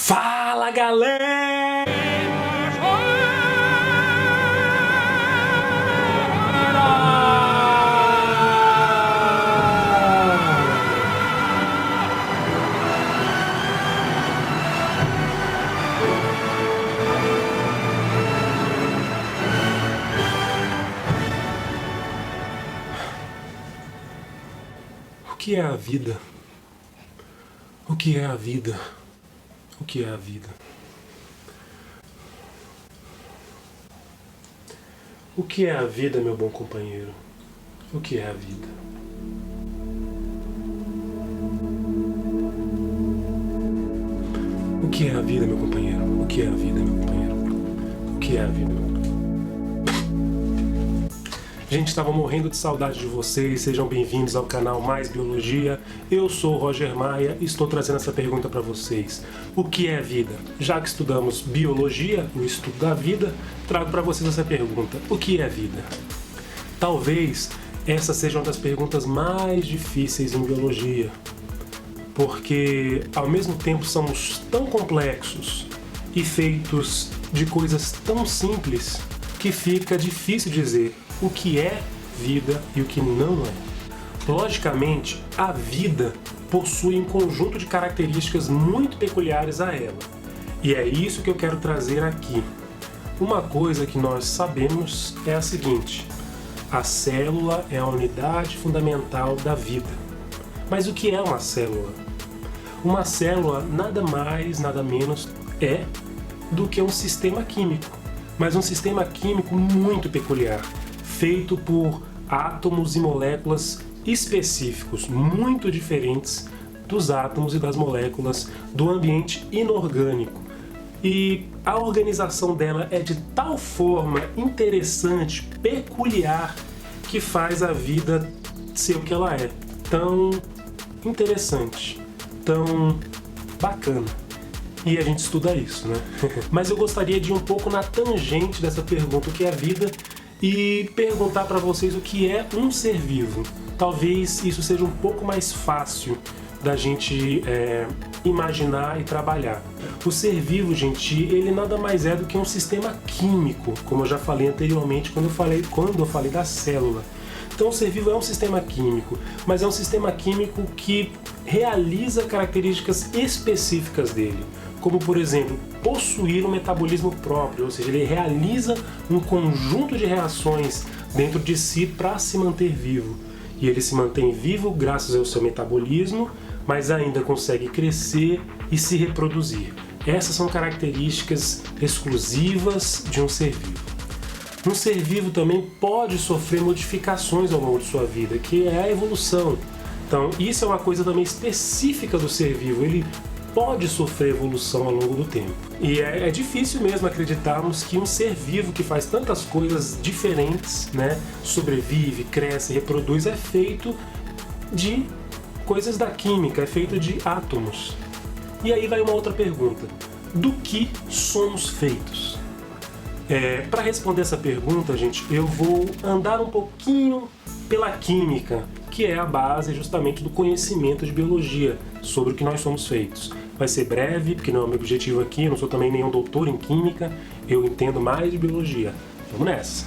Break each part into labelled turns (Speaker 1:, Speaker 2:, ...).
Speaker 1: Fala, galera! O que é a vida? O que é a vida? O que é a vida? O que é a vida, meu bom companheiro? O que é a vida? O que é a vida, meu companheiro? O que é a vida, meu companheiro? O que é a vida, meu companheiro? Gente, estava morrendo de saudade de vocês, sejam bem-vindos ao canal Mais Biologia. Eu sou o Roger Maia e estou trazendo essa pergunta para vocês. O que é vida? Já que estudamos biologia, o estudo da vida, trago para vocês essa pergunta. O que é vida? Talvez essa seja uma das perguntas mais difíceis em biologia, porque ao mesmo tempo somos tão complexos e feitos de coisas tão simples que fica difícil dizer o que é vida e o que não é. Logicamente, a vida possui um conjunto de características muito peculiares a ela. E é isso que eu quero trazer aqui. Uma coisa que nós sabemos é a seguinte: a célula é a unidade fundamental da vida. Mas o que é uma célula? Uma célula nada mais, nada menos é do que um sistema químico. Mas um sistema químico muito peculiar, feito por átomos e moléculas específicos, muito diferentes dos átomos e das moléculas do ambiente inorgânico. E a organização dela é de tal forma interessante, peculiar, que faz a vida ser o que ela é. Tão interessante, tão bacana. E a gente estuda isso, né? Mas eu gostaria de ir um pouco na tangente dessa pergunta, o que é a vida, e perguntar para vocês o que é um ser vivo. Talvez isso seja um pouco mais fácil da gente imaginar e trabalhar. O ser vivo, gente, ele nada mais é do que um sistema químico, como eu já falei anteriormente quando eu falei da célula. Então o ser vivo é um sistema químico, mas é um sistema químico que realiza características específicas dele, como por exemplo, possuir um metabolismo próprio, ou seja, ele realiza um conjunto de reações dentro de si para se manter vivo. E ele se mantém vivo graças ao seu metabolismo, mas ainda consegue crescer e se reproduzir. Essas são características exclusivas de um ser vivo. Um ser vivo também pode sofrer modificações ao longo de sua vida, que é a evolução. Então, isso é uma coisa também específica do ser vivo. Ele pode sofrer evolução ao longo do tempo. E é difícil mesmo acreditarmos que um ser vivo que faz tantas coisas diferentes, né, sobrevive, cresce, reproduz, é feito de coisas da química, é feito de átomos. E aí vai uma outra pergunta: do que somos feitos? Para responder essa pergunta, gente, eu vou andar um pouquinho pela química, que é a base justamente do conhecimento de biologia sobre o que nós somos feitos. Vai ser breve, porque não é o meu objetivo aqui, eu não sou também nenhum doutor em química, eu entendo mais de biologia. Vamos nessa!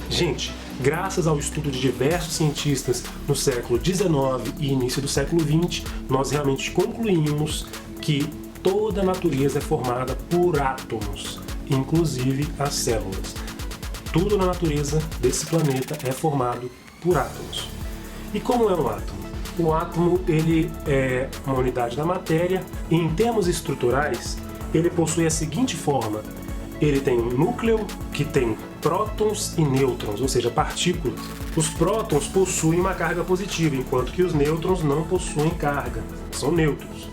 Speaker 1: Gente, graças ao estudo de diversos cientistas no século XIX e início do século XX, nós realmente concluímos que toda a natureza é formada por átomos, inclusive as células. Tudo na natureza desse planeta é formado por átomos. E como é um átomo? O átomo, ele é uma unidade da matéria e, em termos estruturais, ele possui a seguinte forma: ele tem um núcleo que tem prótons e nêutrons, ou seja, partículas. Os prótons possuem uma carga positiva, enquanto que os nêutrons não possuem carga, são neutros.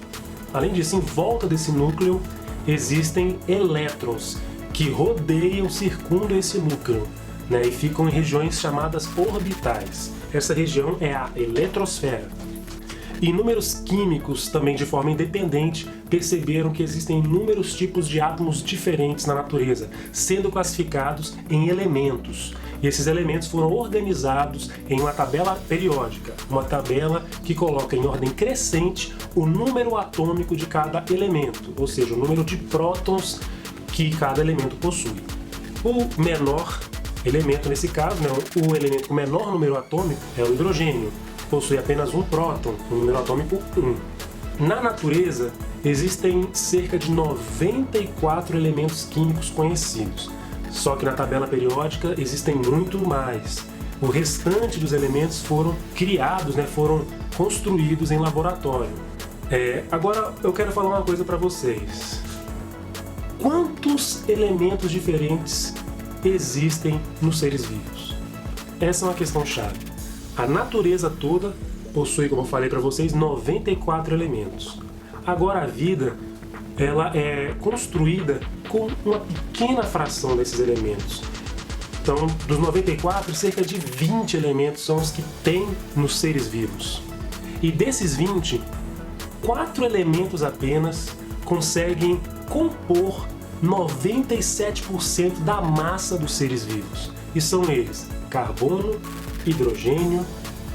Speaker 1: Além disso, em volta desse núcleo existem elétrons que rodeiam, circundam esse núcleo, né, e ficam em regiões chamadas orbitais. Essa região é a eletrosfera. Inúmeros químicos, também de forma independente, perceberam que existem inúmeros tipos de átomos diferentes na natureza, sendo classificados em elementos. E esses elementos foram organizados em uma tabela periódica, uma tabela que coloca em ordem crescente o número atômico de cada elemento, ou seja, o número de prótons que cada elemento possui. O menor elemento, nesse caso, né, o elemento com menor número atômico é o hidrogênio, possui apenas um próton, o número atômico 1. Na natureza, existem cerca de 94 elementos químicos conhecidos, só que na tabela periódica existem muito mais. O restante dos elementos foram criados, né, foram construídos em laboratório. Agora eu quero falar uma coisa para vocês. Quantos elementos diferentes existem nos seres vivos? Essa é uma questão chave. A natureza toda possui, como eu falei para vocês, 94 elementos. Agora a vida, ela é construída com uma pequena fração desses elementos. Então, dos 94, cerca de 20 elementos são os que tem nos seres vivos. E desses 20, 4 elementos apenas conseguem compor 97% da massa dos seres vivos. E são eles: carbono, hidrogênio,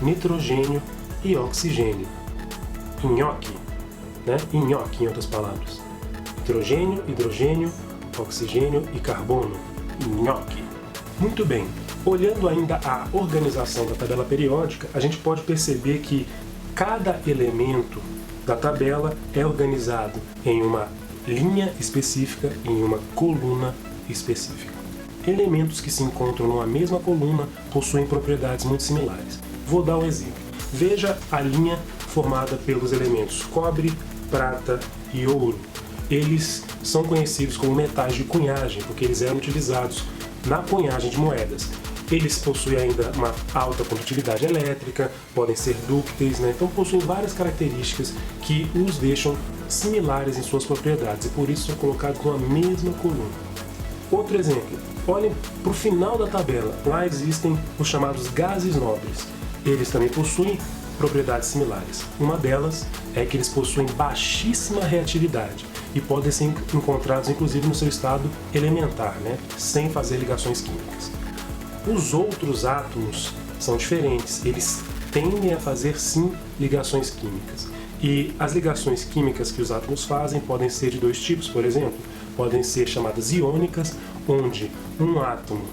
Speaker 1: nitrogênio e oxigênio. Nhoque, né? Nhoque, em outras palavras. Hidrogênio, oxigênio e carbono. Nhoque. Muito bem. Olhando ainda a organização da tabela periódica, a gente pode perceber que cada elemento da tabela é organizado em uma linha específica e em uma coluna específica. Elementos que se encontram numa mesma coluna possuem propriedades muito similares. Vou dar um exemplo. Veja a linha formada pelos elementos cobre, prata e ouro. Eles são conhecidos como metais de cunhagem, porque eles eram utilizados na cunhagem de moedas. Eles possuem ainda uma alta condutividade elétrica, podem ser dúcteis, né? Então possuem várias características que os deixam similares em suas propriedades e por isso são colocados numa mesma coluna. Outro exemplo, olhem para o final da tabela, lá existem os chamados gases nobres. Eles também possuem propriedades similares. Uma delas é que eles possuem baixíssima reatividade e podem ser encontrados inclusive no seu estado elementar, né? Sem fazer ligações químicas. Os outros átomos são diferentes, eles tendem a fazer sim ligações químicas. E as ligações químicas que os átomos fazem podem ser de dois tipos, por exemplo, podem ser chamadas iônicas, onde um átomo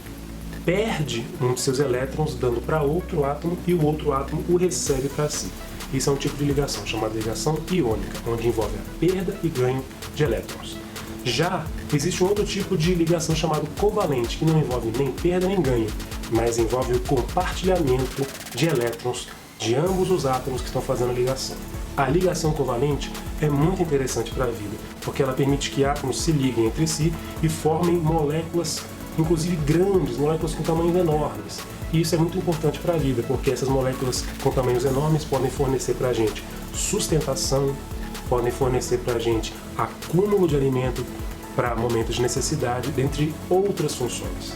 Speaker 1: perde um de seus elétrons dando para outro átomo e o outro átomo o recebe para si. Isso é um tipo de ligação chamada ligação iônica, onde envolve a perda e ganho de elétrons. Já existe um outro tipo de ligação chamado covalente, que não envolve nem perda nem ganho, mas envolve o compartilhamento de elétrons de ambos os átomos que estão fazendo a ligação. A ligação covalente é muito interessante para a vida, porque ela permite que átomos se liguem entre si e formem moléculas, inclusive grandes, moléculas com tamanhos enormes. E isso é muito importante para a vida, porque essas moléculas com tamanhos enormes podem fornecer para a gente sustentação, podem fornecer para a gente acúmulo de alimento para momentos de necessidade, dentre outras funções.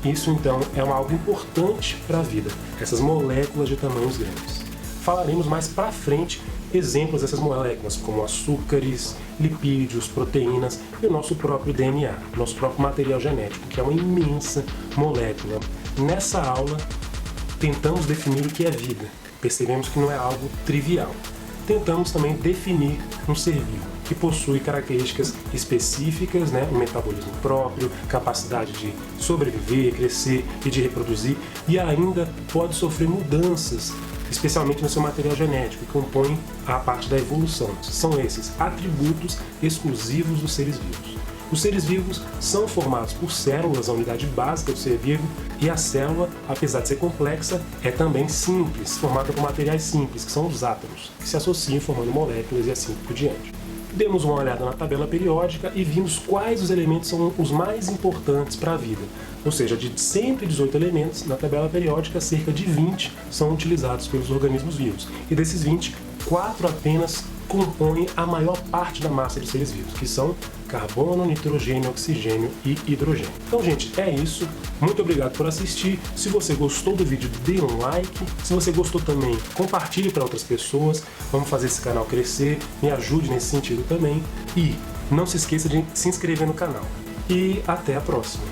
Speaker 1: Isso então é algo importante para a vida, essas moléculas de tamanhos grandes. Falaremos mais para frente exemplos dessas moléculas, como açúcares, lipídios, proteínas e o nosso próprio DNA, nosso próprio material genético, que é uma imensa molécula. Nessa aula, tentamos definir o que é vida. Percebemos que não é algo trivial. Tentamos também definir um ser vivo, que possui características específicas, né? Um metabolismo próprio, capacidade de sobreviver, crescer e de reproduzir, e ainda pode sofrer mudanças, especialmente no seu material genético, que compõe a parte da evolução. São esses atributos exclusivos dos seres vivos. Os seres vivos são formados por células, a unidade básica do ser vivo, e a célula, apesar de ser complexa, é também simples, formada por materiais simples, que são os átomos, que se associam formando moléculas e assim por diante. Demos uma olhada na tabela periódica e vimos quais os elementos são os mais importantes para a vida. Ou seja, de 118 elementos na tabela periódica, cerca de 20 são utilizados pelos organismos vivos. E desses 20, 4 apenas compõem a maior parte da massa dos seres vivos, que são carbono, nitrogênio, oxigênio e hidrogênio. Então, gente, é isso. Muito obrigado por assistir. Se você gostou do vídeo, dê um like. Se você gostou também, compartilhe para outras pessoas. Vamos fazer esse canal crescer. Me ajude nesse sentido também. E não se esqueça de se inscrever no canal. E até a próxima.